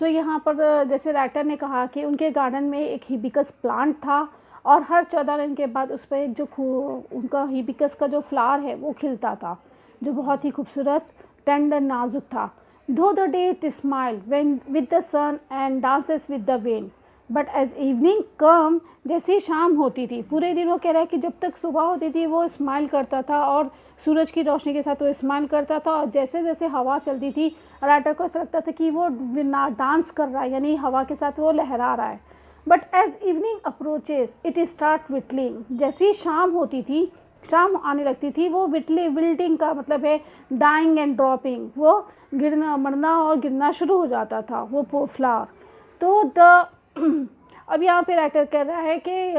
यहाँ पर जैसे राइटर ने कहा कि उनके गार्डन में एक हिबिस्कस प्लांट था और हर 14 दिन के बाद उस पर एक जो उनका हिबिस्कस का जो फ्लावर है वो खिलता था, जो बहुत ही खूबसूरत, टेंडर, नाजुक था। Through the day it smile when with the sun and dances with the wind, but as evening come, जैसे ही शाम होती थी, पूरे दिन वो कह रहा है कि जब तक सुबह होती थी वो स्माइल करता था और सूरज की रोशनी के साथ वो स्माइल करता था, और जैसे जैसे हवा चलती थी राइटर को ऐसा लगता था कि वो डांस कर रहा है, यानी हवा के साथ वो लहरा रहा है। But as evening approaches it start wilting, जैसी ही शाम होती थी, शाम आने लगती थी, वो विल्टिंग का मतलब है डाइंग एंड ड्रॉपिंग, वो गिरना, मरना और गिरना शुरू हो जाता था वो फ्लावर। तो अब यहाँ पे राइटर कह रहा है कि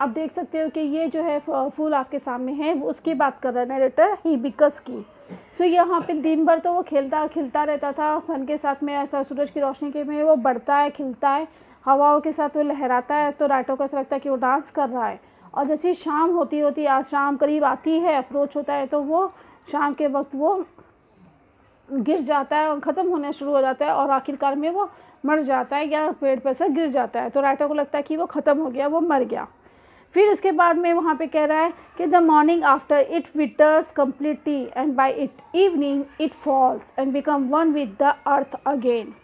आप देख सकते हो कि ये जो है फूल आपके सामने है, वो उसकी बात कर रहा है नरेटर, हिबिस्कस की। यहाँ पे दिन भर तो वो खिलता रहता था सन के साथ में, ऐसा सूरज की रोशनी के में वो बढ़ता है, खिलता है, हवाओं के साथ वो लहराता है, तो राइटर को ऐसा लगता है कि वो डांस कर रहा है। और जैसे शाम होती आज शाम करीब आती है, अप्रोच होता है, तो वो शाम के वक्त वो गिर जाता है, ख़त्म होने शुरू हो जाता है और आखिरकार में वो मर जाता है या पेड़ पर से गिर जाता है। तो राइटर को लगता है कि वो ख़त्म हो गया, वो मर गया। फिर उसके बाद में वहाँ पे कह रहा है कि the morning after it withers completely and by it evening it falls and become one with the earth again.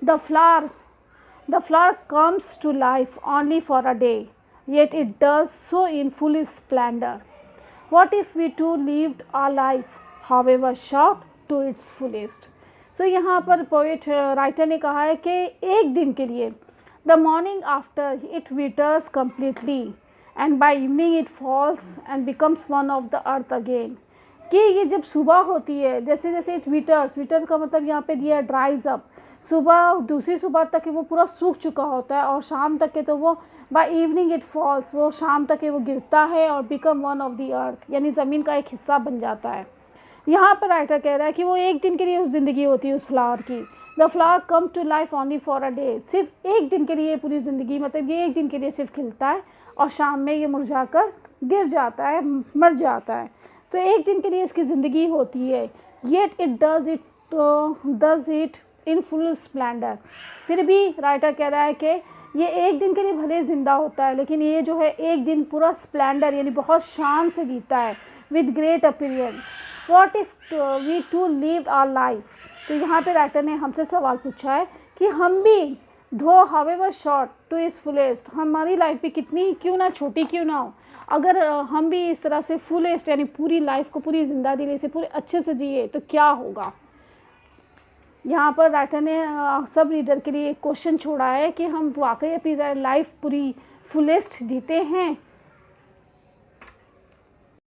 The flower comes to life only for a day, yet it does so in full splendor. What if we too lived our life, however short, to its fullest? यहाँ पर poet writer ने कहा है कि एक दिन के लिए, the morning after it withers completely and by evening it falls and becomes one of the earth again, कि ये जब सुबह होती है, जैसे जैसे इट विटर्स का मतलब यहाँ पे दिया ड्राइज अप, सुबह दूसरी सुबह तक वो पूरा सूख चुका होता है, और शाम तक के तो वो बाय इवनिंग इट फॉल्स, वो शाम तक के वो गिरता है और बिकम वन ऑफ द अर्थ, यानी ज़मीन का एक हिस्सा बन जाता है। यहाँ पर राइटर कह रहा है कि वो एक दिन के लिए उस ज़िंदगी होती है उस फ्लावर की। The flower come to life only for a day, सिर्फ एक दिन के लिए पूरी ज़िंदगी, मतलब ये एक दिन के लिए सिर्फ खिलता है और शाम में ये मुरझाकर गिर जाता है, मर जाता है। तो एक दिन के लिए इसकी ज़िंदगी होती है, yet it does it in full Splendor. फिर भी राइटर कह रहा है कि ये एक दिन के लिए भले ज़िंदा होता है, लेकिन ये जो है एक दिन पूरा स्प्लेंडर यानी बहुत शान से जीता है, with great appearance. What if we to live our life. तो यहाँ पे राइटर ने हमसे सवाल पूछा है कि हम भी धो हावेवर शॉर्ट टू इस फुलेस्ट, हमारी लाइफ भी कितनी क्यों ना छोटी क्यों ना हो, अगर हम भी इस तरह से फुलेस्ट यानी पूरी लाइफ को पूरी जिंदा दिली से पूरे अच्छे से जिए तो क्या होगा। यहाँ पर राइटर ने सब रीडर के लिए एक क्वेश्चन छोड़ा है कि हम वाकई अपनी लाइफ पूरी फुलेस्ट जीते हैं